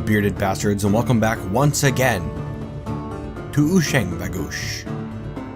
bearded bastards, and welcome back once again to Ushangvagush,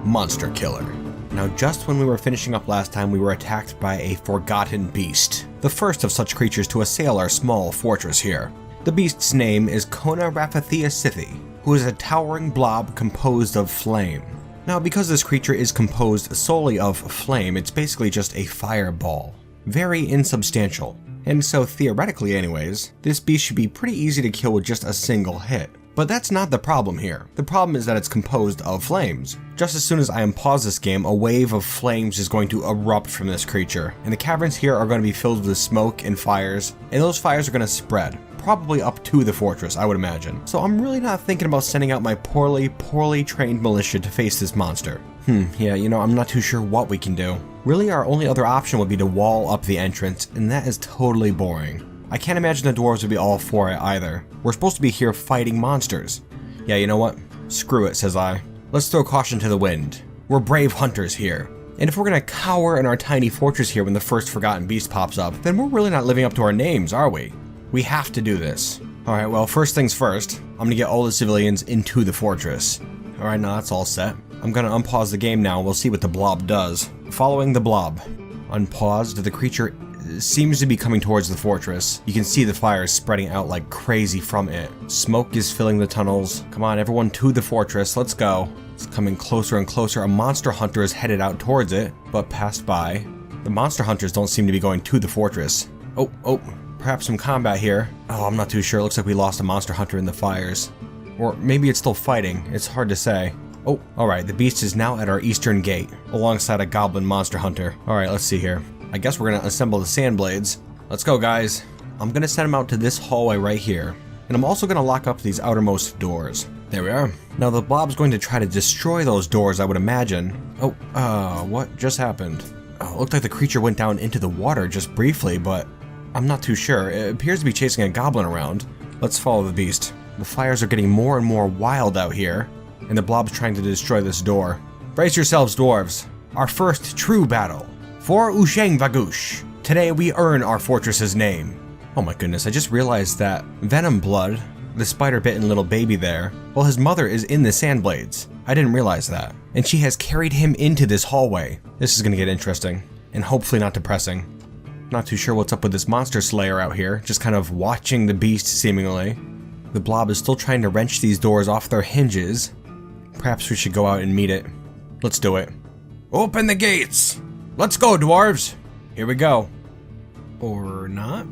Monsterkiller. Now, just when we were finishing up last time, we were attacked by a forgotten beast, the first of such creatures to assail our small fortress here. The beast's name is Sithi, who is a towering blob composed of flame. Now, because this creature is composed solely of flame, it's basically just a fireball. Very insubstantial. And so theoretically anyways, this beast should be pretty easy to kill with just a single hit. But that's not the problem here. The problem is that it's composed of flames. Just as soon as I unpause this game, a wave of flames is going to erupt from this creature. And the caverns here are going to be filled with smoke and fires, and those fires are going to spread. Probably up to the fortress, I would imagine. So I'm really not thinking about sending out my poorly trained militia to face this monster. Yeah, I'm not too sure what we can do. Really, our only other option would be to wall up the entrance, and that is totally boring. I can't imagine the dwarves would be all for it either. We're supposed to be here fighting monsters. Yeah, you know what? Screw it, says I. Let's throw caution to the wind. We're brave hunters here. And if we're gonna cower in our tiny fortress here when the first forgotten beast pops up, then we're really not living up to our names, are we? We have to do this. Alright, well, first things first, I'm gonna get all the civilians into the fortress. Alright, now that's all set. I'm gonna unpause the game now and we'll see what the blob does. Following the blob. Unpaused, the creature seems to be coming towards the fortress. You can see the fires spreading out like crazy from it. Smoke is filling the tunnels. Come on, everyone to the fortress, let's go. It's coming closer and closer. A monster hunter is headed out towards it, but passed by. The monster hunters don't seem to be going to the fortress. Oh, perhaps some combat here. Oh, I'm not too sure. It looks like we lost a monster hunter in the fires. Or maybe it's still fighting, it's hard to say. Oh, alright, the beast is now at our eastern gate, alongside a goblin monster hunter. Alright, let's see here. I guess we're gonna assemble the sand blades. Let's go, guys. I'm gonna send them out to this hallway right here. And I'm also gonna lock up these outermost doors. There we are. Now the blob's going to try to destroy those doors, I would imagine. What just happened? Oh, it looked like the creature went down into the water just briefly, but I'm not too sure. It appears to be chasing a goblin around. Let's follow the beast. The fires are getting more and more wild out here, and the blob's trying to destroy this door. Brace yourselves, dwarves. Our first true battle. For Ushangvagush. Today we earn our fortress's name. Oh my goodness, I just realized that Venom Blood, the spider-bitten little baby there, well, his mother is in the sand blades. I didn't realize that. And she has carried him into this hallway. This is gonna get interesting, and hopefully not depressing. Not too sure what's up with this monster slayer out here, just kind of watching the beast seemingly. The blob is still trying to wrench these doors off their hinges. Perhaps we should go out and meet it. Let's do it. Open the gates! Let's go, dwarves! Here we go. Or not?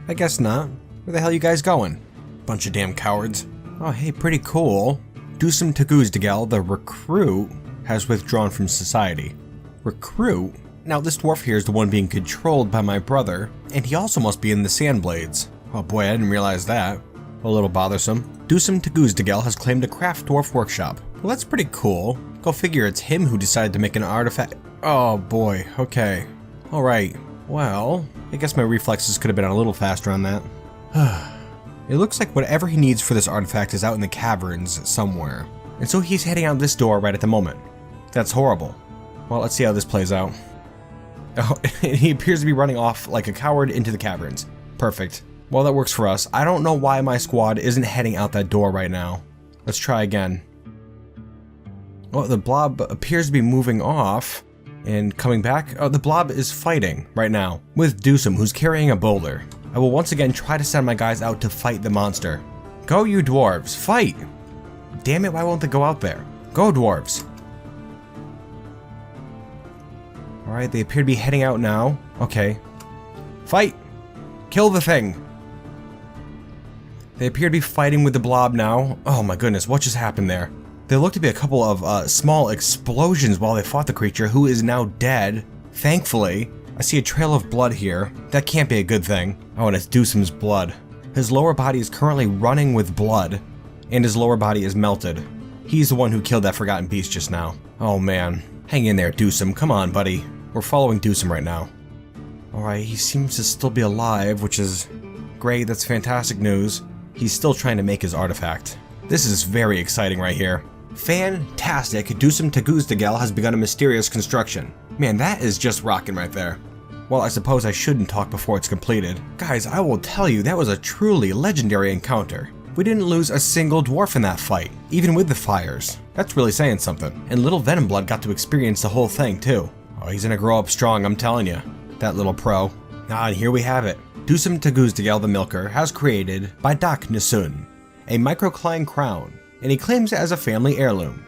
I guess not. Where the hell are you guys going? Bunch of damn cowards. Oh, hey, pretty cool. Ushangvagush, the recruit, has withdrawn from society. Recruit? Now, this dwarf here is the one being controlled by my brother, and he also must be in the sand blades. Oh boy, I didn't realize that. A little bothersome. Ushangvagush has claimed a craft dwarf workshop. Well, that's pretty cool. Go figure, it's him who decided to make an artifact. Oh boy, okay. Alright, well, I guess my reflexes could have been a little faster on that. It looks like whatever he needs for this artifact is out in the caverns somewhere. And so he's heading out this door right at the moment. That's horrible. Well, let's see how this plays out. Oh, he appears to be running off like a coward into the caverns. Perfect. Well, that works for us. I don't know why my squad isn't heading out that door right now. Let's try again. Oh, the blob appears to be moving off and coming back. Oh, the blob is fighting right now with Dusum, who's carrying a boulder. I will once again try to send my guys out to fight the monster. Go, you dwarves, fight! Damn it, why won't they go out there? Go, dwarves! Alright, they appear to be heading out now. Okay. Fight! Kill the thing! They appear to be fighting with the blob now. Oh my goodness, what just happened there? There looked to be a couple of small explosions while they fought the creature, who is now dead. Thankfully, I see a trail of blood here. That can't be a good thing. Oh, and it's Dusum's blood. His lower body is currently running with blood, and his lower body is melted. He's the one who killed that forgotten beast just now. Oh man. Hang in there, Dusum. Come on, buddy. We're following Dusum right now. Alright, he seems to still be alive, which is great. That's fantastic news. He's still trying to make his artifact. This is very exciting right here. Fantastic. Ushangvagush has begun a mysterious construction. Man, that is just rocking right there. Well, I suppose I shouldn't talk before it's completed. Guys, I will tell you, that was a truly legendary encounter. We didn't lose a single dwarf in that fight, even with the fires. That's really saying something. And little Venomblood got to experience the whole thing too. Oh, he's gonna grow up strong, I'm telling you. That little pro. And here we have it. Ushangvagush the Milker has created by Dak Nisun a Microcline Crown, and he claims it as a family heirloom.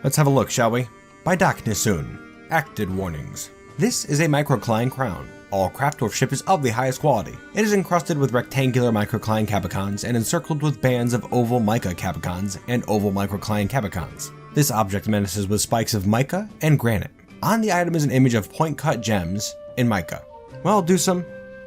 Let's have a look, shall we? By Dak Nisun. Acted warnings. This is a Microcline Crown. All craft dwarfship is of the highest quality. It is encrusted with rectangular microcline capicons and encircled with bands of oval mica capicons and oval microcline capicons. This object menaces with spikes of mica and granite. On the item is an image of point-cut gems in mica. Well, do some.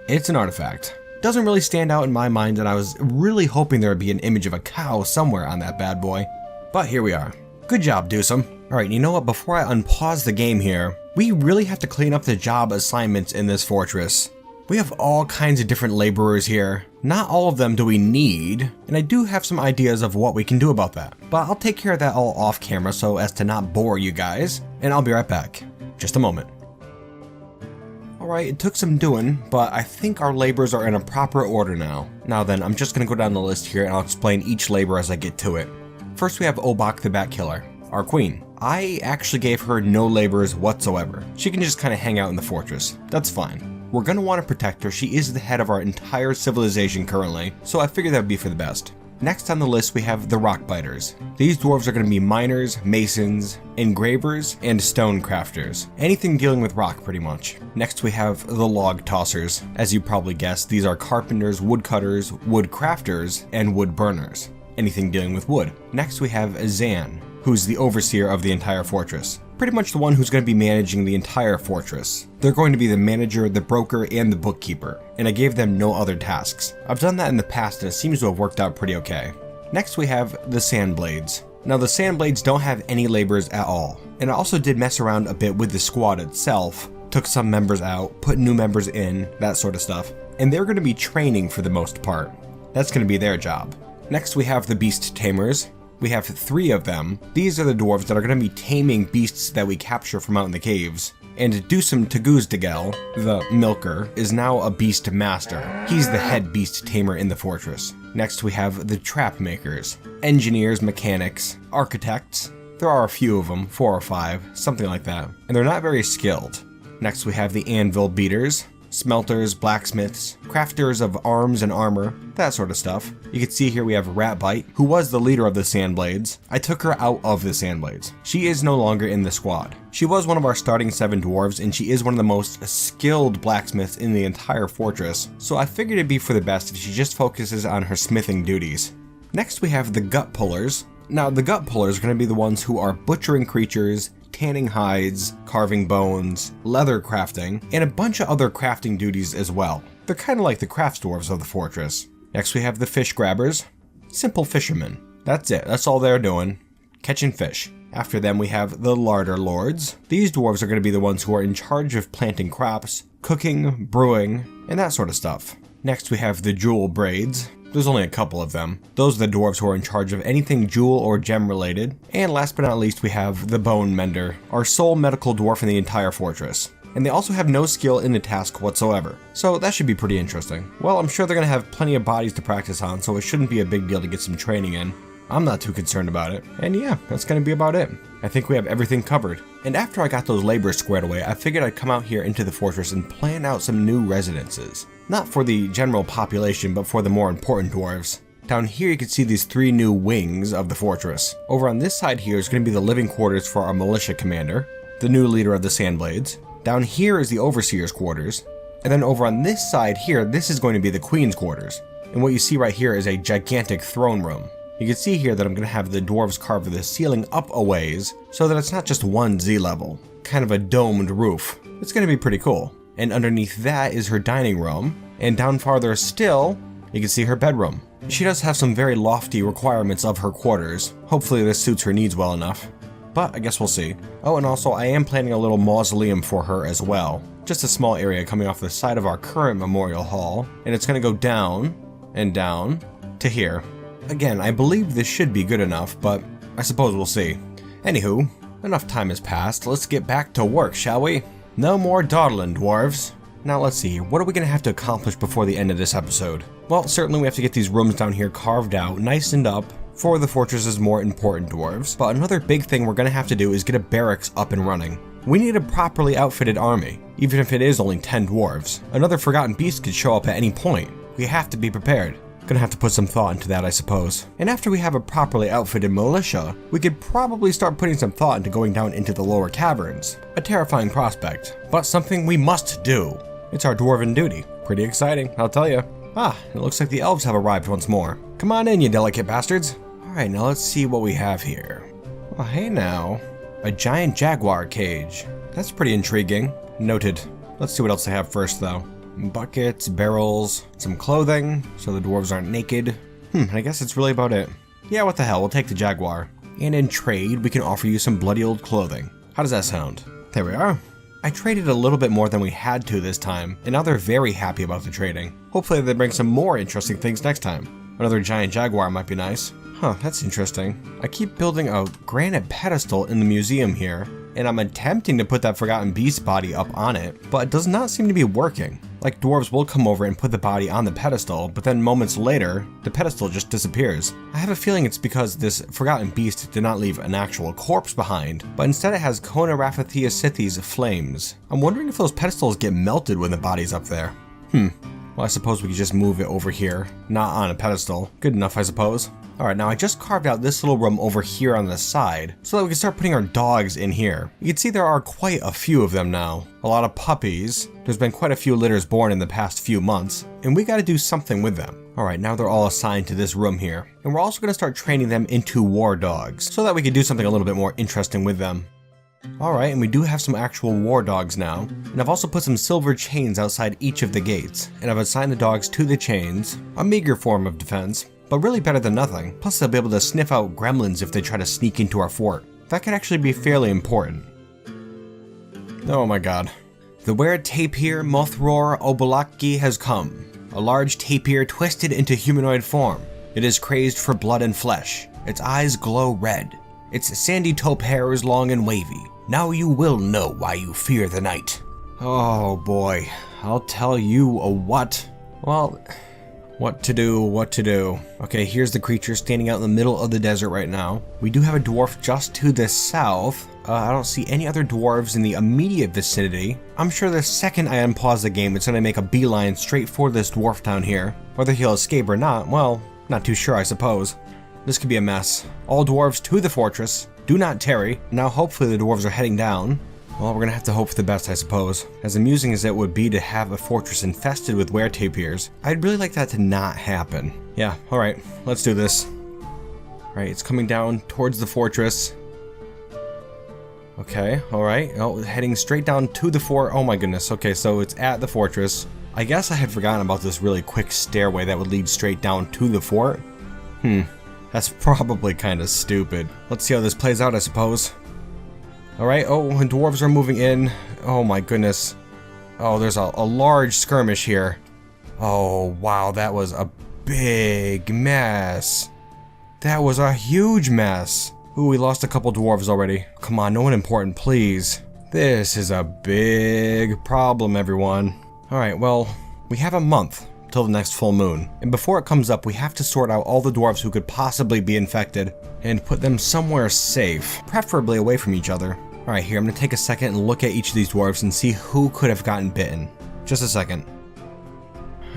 It's an artifact. Doesn't really stand out in my mind, and I was really hoping there would be an image of a cow somewhere on that bad boy. But here we are. Good job, Dewsum. Alright, you know what, before I unpause the game here, we really have to clean up the job assignments in this fortress. We have all kinds of different laborers here. Not all of them do we need, and I do have some ideas of what we can do about that. But I'll take care of that all off camera so as to not bore you guys, and I'll be right back. Just a moment. Alright, it took some doing, but I think our laborers are in a proper order now. Now then, I'm just gonna go down the list here and I'll explain each labor as I get to it. First we have Obok the Bat Killer, our queen. I actually gave her no laborers whatsoever. She can just kind of hang out in the fortress. That's fine. We're gonna want to protect her. She is the head of our entire civilization currently, so I figured that would be for the best. Next on the list we have the Rock Biters. These dwarves are going to be miners, masons, engravers, and stone crafters. Anything dealing with rock pretty much. Next we have the Log Tossers. As you probably guessed, these are carpenters, woodcutters, wood crafters, and wood burners. Anything dealing with wood. Next we have Zan, who's the overseer of the entire fortress. Pretty much the one who's going to be managing the entire fortress. They're going to be the manager, the broker, and the bookkeeper, and I gave them no other tasks. I've done that in the past and it seems to have worked out pretty okay. Next we have the Sandblades. Now the Sandblades don't have any laborers at all, and I also did mess around a bit with the squad itself, took some members out, put new members in, that sort of stuff, and they're going to be training for the most part. That's going to be their job. Next we have the Beast Tamers. We have 3 of them. These are the dwarves that are going to be taming beasts that we capture from out in the caves. And Ushangvagush the Milker, is now a beast master. He's the head beast tamer in the fortress. Next we have the Trap Makers. Engineers, mechanics, architects. There are a few of them, 4 or 5, something like that. And they're not very skilled. Next we have the Anvil Beaters. Smelters, blacksmiths, crafters of arms and armor, that sort of stuff. You can see here we have Ratbite, who was the leader of the Sandblades. I took her out of the Sandblades. She is no longer in the squad. She was one of our starting 7 dwarves, and she is one of the most skilled blacksmiths in the entire fortress, so I figured it'd be for the best if she just focuses on her smithing duties. Next we have the Gut Pullers. Now the Gut Pullers are going to be the ones who are butchering creatures, tanning hides, carving bones, leather crafting, and a bunch of other crafting duties as well. They're kind of like the crafts dwarves of the fortress. Next we have the Fish Grabbers. Simple fishermen. That's it, that's all they're doing. Catching fish. After them we have the Larder Lords. These dwarves are going to be the ones who are in charge of planting crops, cooking, brewing, and that sort of stuff. Next we have the Jewel Braids. There's only a couple of them. Those are the dwarves who are in charge of anything jewel or gem related. And last but not least we have the Bone Mender, our sole medical dwarf in the entire fortress. And they also have no skill in the task whatsoever. So that should be pretty interesting. Well, I'm sure they're going to have plenty of bodies to practice on, so it shouldn't be a big deal to get some training in. I'm not too concerned about it. And yeah, that's going to be about it. I think we have everything covered. And after I got those laborers squared away, I figured I'd come out here into the fortress and plan out some new residences. Not for the general population, but for the more important dwarves. Down here you can see these 3 new wings of the fortress. Over on this side here is going to be the living quarters for our militia commander, the new leader of the Sandblades. Down here is the overseer's quarters. And then over on this side here, this is going to be the queen's quarters. And what you see right here is a gigantic throne room. You can see here that I'm going to have the dwarves carve the ceiling up a ways so that it's not just one Z level, kind of a domed roof. It's going to be pretty cool. And underneath that is her dining room, and down farther still, you can see her bedroom. She does have some very lofty requirements of her quarters. Hopefully this suits her needs well enough, but I guess we'll see. Oh, and also I am planning a little mausoleum for her as well. Just a small area coming off the side of our current memorial hall, and it's going to go down and down to here. Again, I believe this should be good enough, but I suppose we'll see. Anywho, enough time has passed, let's get back to work, shall we? No more dawdling, dwarves. Now let's see, what are we going to have to accomplish before the end of this episode? Well, certainly we have to get these rooms down here carved out, nicened up, for the fortress's more important dwarves. But another big thing we're going to have to do is get a barracks up and running. We need a properly outfitted army, even if it is only 10 dwarves. Another forgotten beast could show up at any point. We have to be prepared. Gonna have to put some thought into that, I suppose. And after we have a properly outfitted militia, we could probably start putting some thought into going down into the lower caverns. A terrifying prospect, but something we must do. It's our dwarven duty. Pretty exciting, I'll tell you. Ah, it looks like the elves have arrived once more. Come on in, you delicate bastards. Alright, now let's see what we have here. Oh, hey now. A giant jaguar cage. That's pretty intriguing. Noted. Let's see what else they have first, though. Buckets, barrels, some clothing, so the dwarves aren't naked. I guess that's really about it. Yeah, what the hell, we'll take the jaguar. And in trade, we can offer you some bloody old clothing. How does that sound? There we are. I traded a little bit more than we had to this time, and now they're very happy about the trading. Hopefully they bring some more interesting things next time. Another giant jaguar might be nice. Huh, that's interesting. I keep building a granite pedestal in the museum here, and I'm attempting to put that forgotten beast body up on it, but it does not seem to be working. Like, dwarves will come over and put the body on the pedestal, but then moments later, the pedestal just disappears. I have a feeling it's because this forgotten beast did not leave an actual corpse behind, but instead it has Kona Rafathea Sithi's flames. I'm wondering if those pedestals get melted when the body's up there. Well, I suppose we could just move it over here, not on a pedestal. Good enough, I suppose. Alright, now I just carved out this little room over here on the side, so that we can start putting our dogs in here. You can see there are quite a few of them now. A lot of puppies. There's been quite a few litters born in the past few months, and we gotta do something with them. Alright, now they're all assigned to this room here. And we're also gonna start training them into war dogs, so that we can do something a little bit more interesting with them. Alright, and we do have some actual war dogs now, and I've also put some silver chains outside each of the gates, and I've assigned the dogs to the chains, a meager form of defense, but really better than nothing. Plus they'll be able to sniff out gremlins if they try to sneak into our fort. That could actually be fairly important. Oh my god. The were-tapir Mothror Obolaki has come. A large tapir twisted into humanoid form. It is crazed for blood and flesh. Its eyes glow red. Its sandy taupe hair is long and wavy. Now you will know why you fear the night. Oh boy, I'll tell you a what. Well, what to do. Okay, here's the creature standing out in the middle of the desert right now. We do have a dwarf just to the south. I don't see any other dwarves in the immediate vicinity. I'm sure the second I unpause the game, it's gonna make a beeline straight for this dwarf down here. Whether he'll escape or not, well, not too sure I suppose. This could be a mess. All dwarves to the fortress. Do not tarry. Now hopefully the dwarves are heading down. Well, we're gonna have to hope for the best, I suppose. As amusing as it would be to have a fortress infested with were-tapirs, I'd really like that to not happen. Yeah, alright, let's do this. Alright, it's coming down towards the fortress. Okay, alright. Oh, heading straight down to the fort. Oh my goodness. Okay, so it's at the fortress. I guess I had forgotten about this really quick stairway that would lead straight down to the fort. That's probably kind of stupid. Let's see how this plays out, I suppose. Alright, oh, and dwarves are moving in. Oh my goodness. Oh, there's a large skirmish here. Oh, wow, that was a big mess. That was a huge mess. Ooh, we lost a couple dwarves already. Come on, no one important, please. This is a big problem, everyone. Alright, well, we have a month till the next full moon. And before it comes up, we have to sort out all the dwarves who could possibly be infected and put them somewhere safe, preferably away from each other. Alright, here, I'm gonna take a second and look at each of these dwarves and see who could have gotten bitten. Just a second.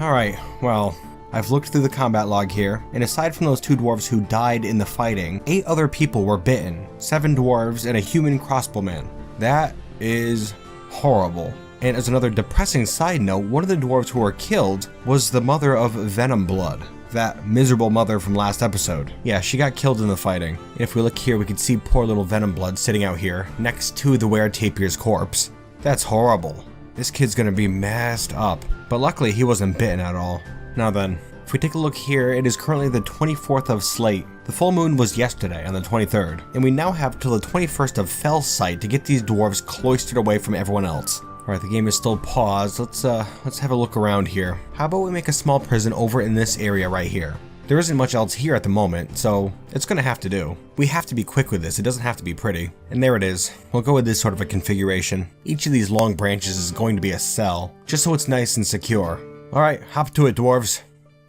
Alright, well, I've looked through the combat log here, and aside from those 2 dwarves who died in the fighting, 8 other people were bitten. 7 dwarves and a human crossbowman. That is horrible. And as another depressing side note, one of the dwarves who were killed was the mother of Venom Blood. That miserable mother from last episode. Yeah, she got killed in the fighting. And if we look here, we can see poor little Venom Blood sitting out here, next to the were-tapir's corpse. That's horrible. This kid's gonna be messed up. But luckily, he wasn't bitten at all. Now then, if we take a look here, it is currently the 24th of Slate. The full moon was yesterday on the 23rd, and we now have till the 21st of Fell Sight to get these dwarves cloistered away from everyone else. Alright, the game is still paused. Let's have a look around here. How about we make a small prison over in this area right here? There isn't much else here at the moment, so it's gonna have to do. We have to be quick with this, it doesn't have to be pretty. And there it is. We'll go with this sort of a configuration. Each of these long branches is going to be a cell, just so it's nice and secure. Alright, hop to it, dwarves.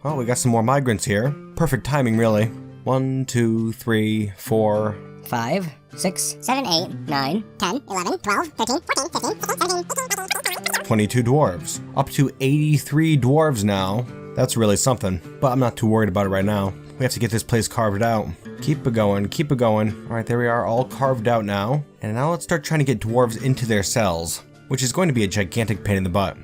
Oh, we got some more migrants here. Perfect timing, really. 1, 2, 3, 4... 5, 6, 7, 8, 9, 10, 11, 12, 13, 14, 15, 16, 17, 22 dwarves. Up to 83 dwarves now. That's really something, but I'm not too worried about it right now. We have to get this place carved out. Keep it going, keep it going. Alright, there we are, all carved out now. And now let's start trying to get dwarves into their cells, which is going to be a gigantic pain in the butt.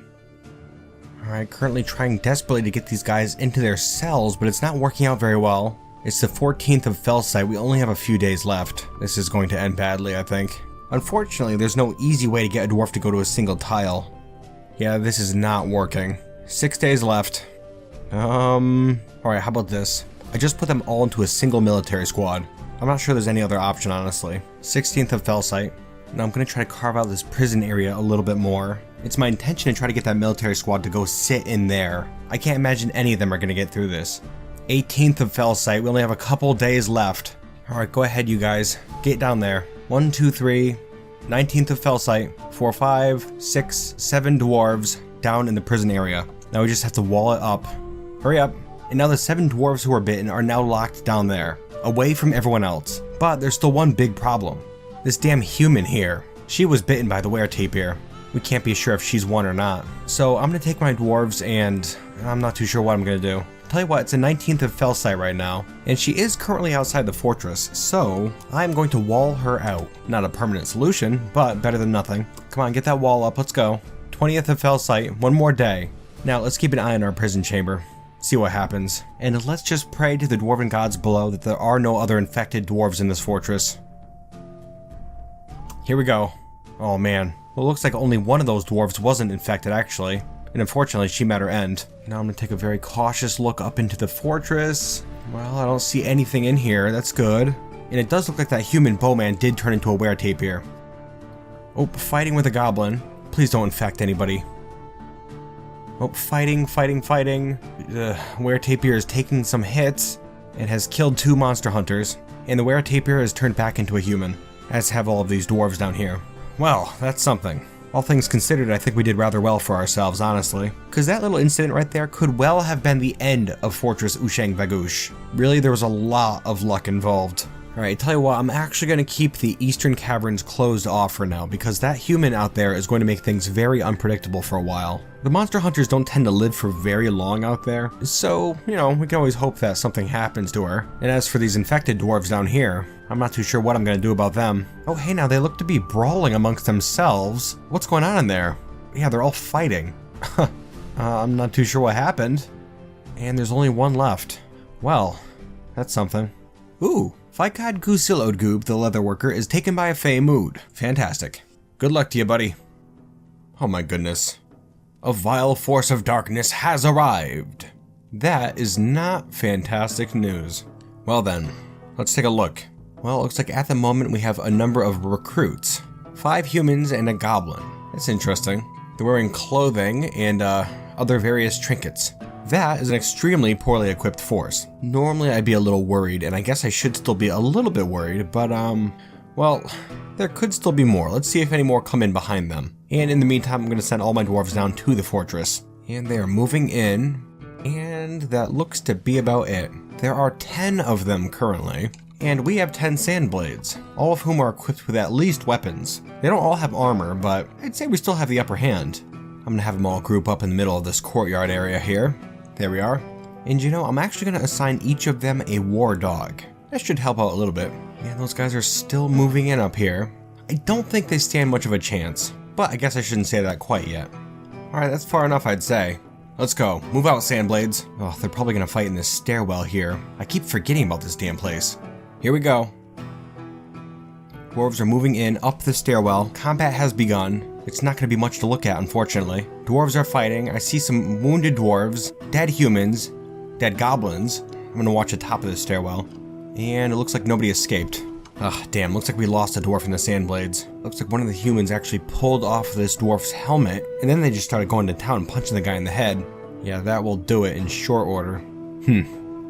Alright, currently trying desperately to get these guys into their cells, but it's not working out very well. It's the 14th of Felsight, we only have a few days left. This is going to end badly, I think. Unfortunately, there's no easy way to get a dwarf to go to a single tile. Yeah, this is not working. 6 days left. Alright, how about this? I just put them all into a single military squad. I'm not sure there's any other option, honestly. 16th of Felsight. Now I'm going to try to carve out this prison area a little bit more. It's my intention to try to get that military squad to go sit in there. I can't imagine any of them are going to get through this. 18th of Felsight. We only have a couple days left. Alright, go ahead, you guys. Get down there. 1, 2, 3. 19th of Felsight. 4, 5, 6, 7 dwarves down in the prison area. Now we just have to wall it up. Hurry up. And now the 7 dwarves who were bitten are now locked down there, away from everyone else. But there's still one big problem. This damn human here. She was bitten by the weretapir. We can't be sure if she's one or not. So I'm gonna take my dwarves and I'm not too sure what I'm gonna do. Tell you what, it's the 19th of Felsight right now, and she is currently outside the fortress, so I'm going to wall her out. Not a permanent solution, but better than nothing. Come on, get that wall up, let's go. 20th of Felsight, one more day. Now let's keep an eye on our prison chamber. See what happens. And let's just pray to the dwarven gods below that there are no other infected dwarves in this fortress. Here we go. Oh man. Well, it looks like only one of those dwarves wasn't infected actually. And unfortunately, she met her end. Now I'm gonna take a very cautious look up into the fortress. Well, I don't see anything in here, that's good. And it does look like that human bowman did turn into a weretapir. Oh, fighting with a goblin. Please don't infect anybody. Oh, fighting. Weretapir is taking some hits and has killed 2 monster hunters. And the weretapir has turned back into a human, as have all of these dwarves down here. Well, that's something. All things considered, I think we did rather well for ourselves, honestly. Because that little incident right there could well have been the end of Fortress Ushangvagush. Really, there was a lot of luck involved. Alright, tell you what, I'm actually going to keep the eastern caverns closed off for now, because that human out there is going to make things very unpredictable for a while. The monster hunters don't tend to live for very long out there, so, you know, we can always hope that something happens to her. And as for these infected dwarves down here, I'm not too sure what I'm going to do about them. Oh hey, now they look to be brawling amongst themselves. What's going on in there? Yeah, they're all fighting. I'm not too sure what happened. And there's only one left. Well, that's something. Ooh, Fikad Gusilodgoob, the leatherworker, is taken by a Fey mood. Fantastic. Good luck to you, buddy. Oh my goodness. A vile force of darkness has arrived. That is not fantastic news. Well then, let's take a look. Well, it looks like at the moment we have a number of recruits. 5 humans and a goblin. That's interesting. They're wearing clothing and other various trinkets. That is an extremely poorly equipped force. Normally I'd be a little worried, and I guess I should still be a little bit worried, but well, there could still be more. Let's see if any more come in behind them. And in the meantime, I'm going to send all my dwarves down to the fortress. And they are moving in, and that looks to be about it. There are 10 of them currently, and we have 10 sand blades, all of whom are equipped with at least weapons. They don't all have armor, but I'd say we still have the upper hand. I'm going to have them all group up in the middle of this courtyard area here. There we are. And you know, I'm actually going to assign each of them a war dog. That should help out a little bit. Yeah, those guys are still moving in up here. I don't think they stand much of a chance, but I guess I shouldn't say that quite yet. Alright, that's far enough, I'd say. Let's go. Move out, Sandblades. Oh, they're probably going to fight in this stairwell here. I keep forgetting about this damn place. Here we go. Dwarves are moving in up the stairwell. Combat has begun. It's not going to be much to look at, unfortunately. Dwarves are fighting. I see some wounded dwarves, dead humans, dead goblins. I'm going to watch the top of the stairwell. And it looks like nobody escaped. Ugh, damn, looks like we lost a dwarf in the Sandblades. Looks like one of the humans actually pulled off this dwarf's helmet, and then they just started going to town and punching the guy in the head. Yeah, that will do it in short order.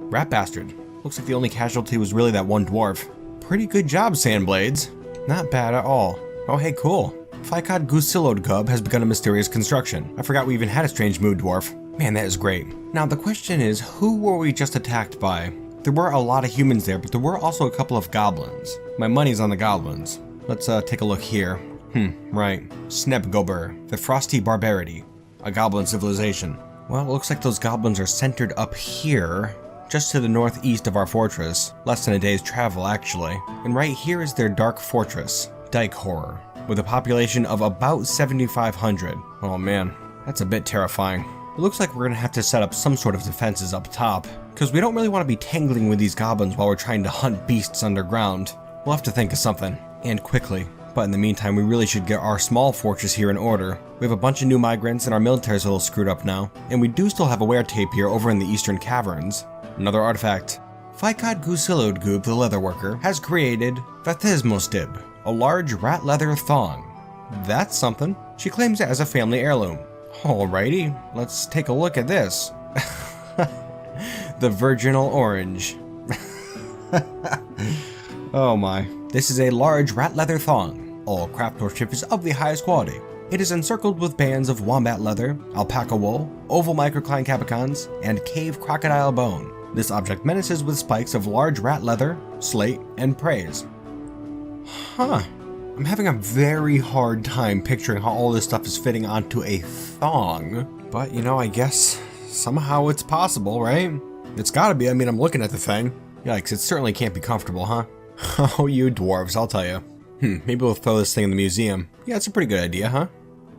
Rat bastard. Looks like the only casualty was really that one dwarf. Pretty good job, Sandblades. Not bad at all. Oh hey, cool. Kruggsmash has begun a mysterious construction. I forgot we even had a strange mood dwarf. Man, that is great. Now the question is, who were we just attacked by? There were a lot of humans there, but there were also a couple of goblins. My money's on the goblins. Let's take a look here. Right. Snebgober, the Frosty Barbarity, a goblin civilization. Well, it looks like those goblins are centered up here, just to the northeast of our fortress. Less than a day's travel, actually. And right here is their dark fortress, Dyke Horror, with a population of about 7,500. Oh man, that's a bit terrifying. It looks like we're gonna have to set up some sort of defenses up top, because we don't really want to be tangling with these goblins while we're trying to hunt beasts underground. We'll have to think of something, and quickly. But in the meantime, we really should get our small fortress here in order. We have a bunch of new migrants and our military's a little screwed up now, and we do still have a weretapir over in the eastern caverns. Another artifact. Kruggsmash the leatherworker has created Vathismostib, a large rat leather thong. That's something. She claims it as a family heirloom. Alrighty, let's take a look at this. The virginal orange. Oh my. This is a large rat leather thong. All craftsmanship is of the highest quality. It is encircled with bands of wombat leather, alpaca wool, oval microcline capicons, and cave crocodile bone. This object menaces with spikes of large rat leather, slate, and praise. Huh. I'm having a very hard time picturing how all this stuff is fitting onto a thong. But, you know, I guess somehow it's possible, right? It's gotta be. I mean, I'm looking at the thing. Yikes, it certainly can't be comfortable, huh? Oh, you dwarves, I'll tell you. Maybe we'll throw this thing in the museum. Yeah, it's a pretty good idea, huh?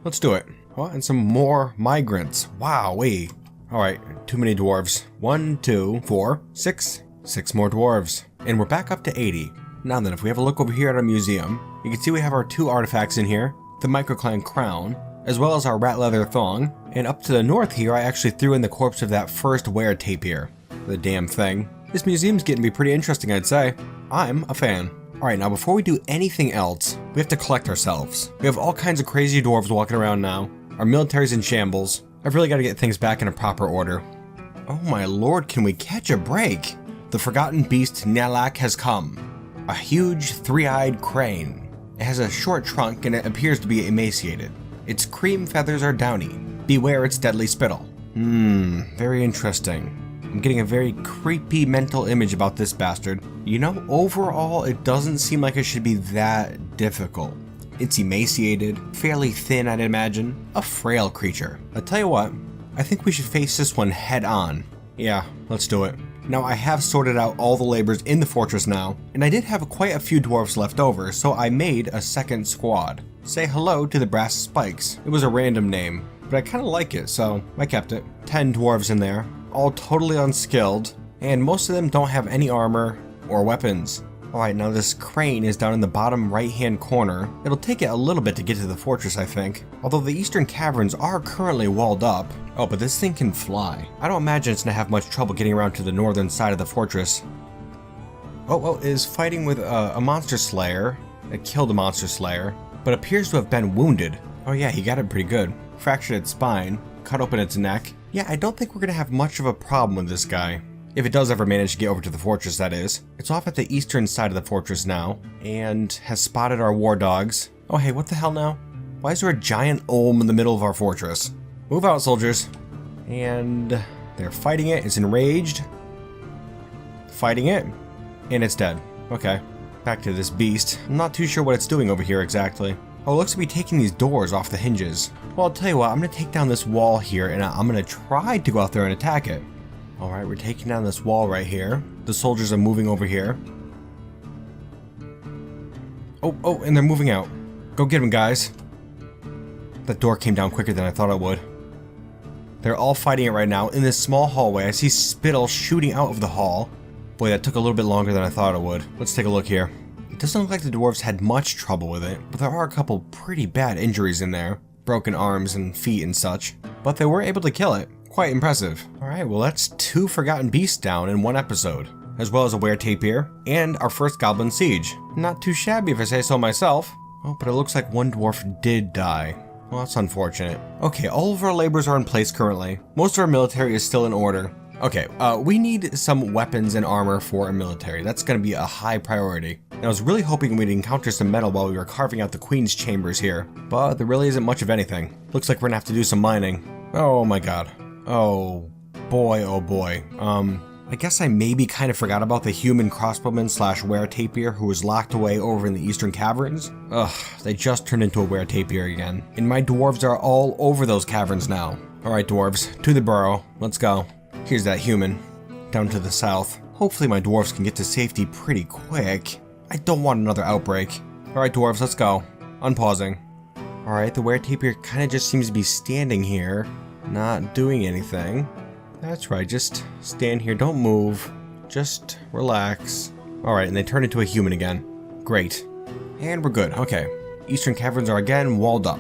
Let's do it. Oh, and some more migrants. Wowee. Alright, too many dwarves. 1, 2, 4, 6. 6 more dwarves. And we're back up to 80. Now then, if we have a look over here at our museum, you can see we have our 2 artifacts in here. The Microcline Crown, as well as our rat leather thong. And up to the north here, I actually threw in the corpse of that first weretapir. The damn thing. This museum's getting to be pretty interesting, I'd say. I'm a fan. Alright, now before we do anything else, we have to collect ourselves. We have all kinds of crazy dwarves walking around now. Our military's in shambles. I've really got to get things back in a proper order. Oh my lord, can we catch a break? The forgotten beast Nalak has come. A huge, three-eyed crane. It has a short trunk and it appears to be emaciated. Its cream feathers are downy. Beware its deadly spittle. Very interesting. I'm getting a very creepy mental image about this bastard. You know, overall, it doesn't seem like it should be that difficult. It's emaciated, fairly thin I'd imagine, a frail creature. I'll tell you what, I think we should face this one head on. Yeah, let's do it. Now I have sorted out all the laborers in the fortress now, and I did have quite a few dwarves left over, so I made a second squad. Say hello to the Brass Spikes. It was a random name, but I kind of like it, so I kept it. 10 dwarves in there. All totally unskilled, and most of them don't have any armor or weapons. Alright, now this crane is down in the bottom right hand corner. It'll take it a little bit to get to the fortress, I think. Although the eastern caverns are currently walled up. Oh, but this thing can fly. I don't imagine it's gonna have much trouble getting around to the northern side of the fortress. Oh, is fighting with a monster slayer. It killed a monster slayer, but appears to have been wounded. Oh yeah, he got it pretty good. Fractured its spine, cut open its neck. Yeah, I don't think we're gonna have much of a problem with this guy. If it does ever manage to get over to the fortress, that is. It's off at the eastern side of the fortress now, and has spotted our war dogs. Oh hey, what the hell now? Why is there a giant olm in the middle of our fortress? Move out, soldiers. And they're fighting it, it's enraged. Fighting it, and it's dead. Okay, back to this beast. I'm not too sure what it's doing over here exactly. Oh, it looks to be taking these doors off the hinges. Well, I'll tell you what, I'm gonna take down this wall here, and I'm gonna try to go out there and attack it. Alright, we're taking down this wall right here. The soldiers are moving over here. Oh, and they're moving out. Go get them, guys. That door came down quicker than I thought it would. They're all fighting it right now in this small hallway. I see spittle shooting out of the hall. Boy, that took a little bit longer than I thought it would. Let's take a look here. It doesn't look like the dwarves had much trouble with it, but there are a couple pretty bad injuries in there. Broken arms and feet and such. But they were able to kill it. Quite impressive. Alright, well that's 2 forgotten beasts down in 1 episode, as well as a weretapir, and our first goblin siege. Not too shabby if I say so myself. Oh, but it looks like 1 dwarf did die. Well, that's unfortunate. Okay, all of our laborers are in place currently. Most of our military is still in order. Okay, we need some weapons and armor for our military. That's gonna be a high priority. And I was really hoping we'd encounter some metal while we were carving out the Queen's chambers here, but there really isn't much of anything. Looks like we're gonna have to do some mining. Oh my god. Oh boy, oh boy. I guess I maybe kind of forgot about the human crossbowman slash were-tapir who was locked away over in the eastern caverns. Ugh, they just turned into a were-tapir again. And my dwarves are all over those caverns now. Alright dwarves, to the burrow. Let's go. Here's that human. Down to the south. Hopefully my dwarves can get to safety pretty quick. I don't want another outbreak. Alright dwarves, let's go. Unpausing. Alright, the were-tapir kind of just seems to be standing here, not doing anything. That's right, just stand here, don't move. Just relax. Alright, and they turn into a human again. Great. And we're good, okay. Eastern caverns are again walled up.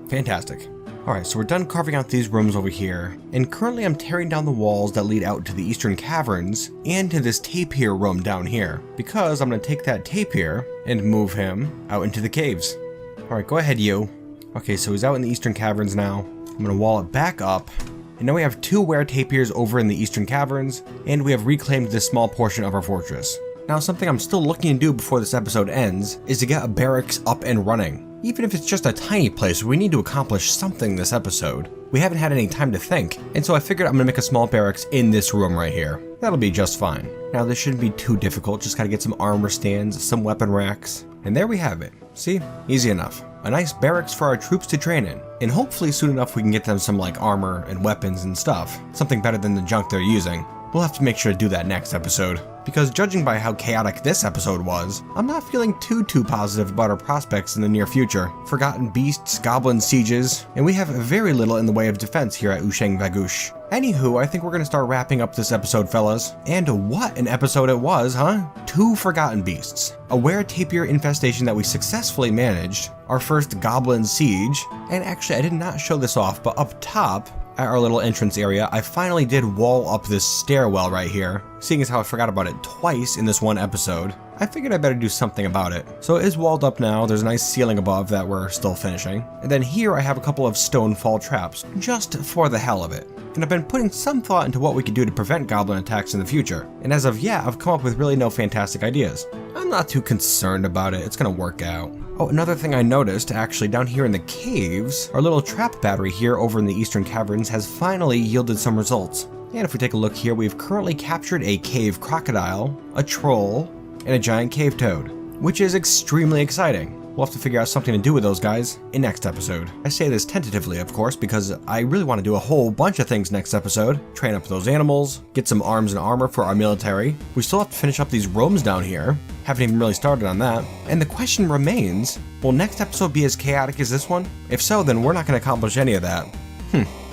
Fantastic. Alright, so we're done carving out these rooms over here, and currently I'm tearing down the walls that lead out to the eastern caverns, and to this tapir room down here, because I'm going to take that tapir and move him out into the caves. Alright, go ahead you. Okay, so he's out in the eastern caverns now. I'm going to wall it back up. And now we have 2 were-tapirs over in the eastern caverns, and we have reclaimed this small portion of our fortress. Now something I'm still looking to do before this episode ends is to get a barracks up and running. Even if it's just a tiny place, we need to accomplish something this episode. We haven't had any time to think, and so I figured I'm gonna make a small barracks in this room right here. That'll be just fine. Now this shouldn't be too difficult, just gotta get some armor stands, some weapon racks, and there we have it. See? Easy enough. A nice barracks for our troops to train in, and hopefully soon enough we can get them some like armor and weapons and stuff. Something better than the junk they're using. We'll have to make sure to do that next episode, because judging by how chaotic this episode was, I'm not feeling too positive about our prospects in the near future. Forgotten beasts, goblin sieges, and we have very little in the way of defense here at Ushangvagush. Anywho, I think we're gonna start wrapping up this episode, fellas. And what an episode it was, huh? 2 forgotten beasts, a were-tapir infestation that we successfully managed, our first goblin siege, and actually I did not show this off, but up top, at our little entrance area, I finally did wall up this stairwell right here. Seeing as how I forgot about it twice in this one episode, I figured I better do something about it. So it is walled up now, there's a nice ceiling above that we're still finishing. And then here I have a couple of stone fall traps, just for the hell of it. And I've been putting some thought into what we could do to prevent goblin attacks in the future. And as of yet, I've come up with really no fantastic ideas. I'm not too concerned about it, it's gonna work out. Oh, another thing I noticed, actually, down here in the caves, our little trap battery here over in the eastern caverns has finally yielded some results. And if we take a look here, we've currently captured a cave crocodile, a troll, and a giant cave toad, which is extremely exciting. We'll have to figure out something to do with those guys in next episode. I say this tentatively, of course, because I really want to do a whole bunch of things next episode. Train up those animals, get some arms and armor for our military. We still have to finish up these rooms down here. Haven't even really started on that. And the question remains, will next episode be as chaotic as this one? If so, then we're not going to accomplish any of that.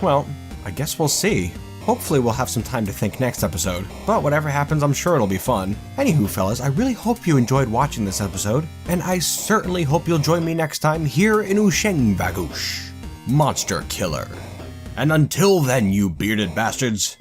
Well, I guess we'll see. Hopefully we'll have some time to think next episode, but whatever happens, I'm sure it'll be fun. Anywho, fellas, I really hope you enjoyed watching this episode, and I certainly hope you'll join me next time here in Ushangvagush, Monsterkiller. And until then, you bearded bastards,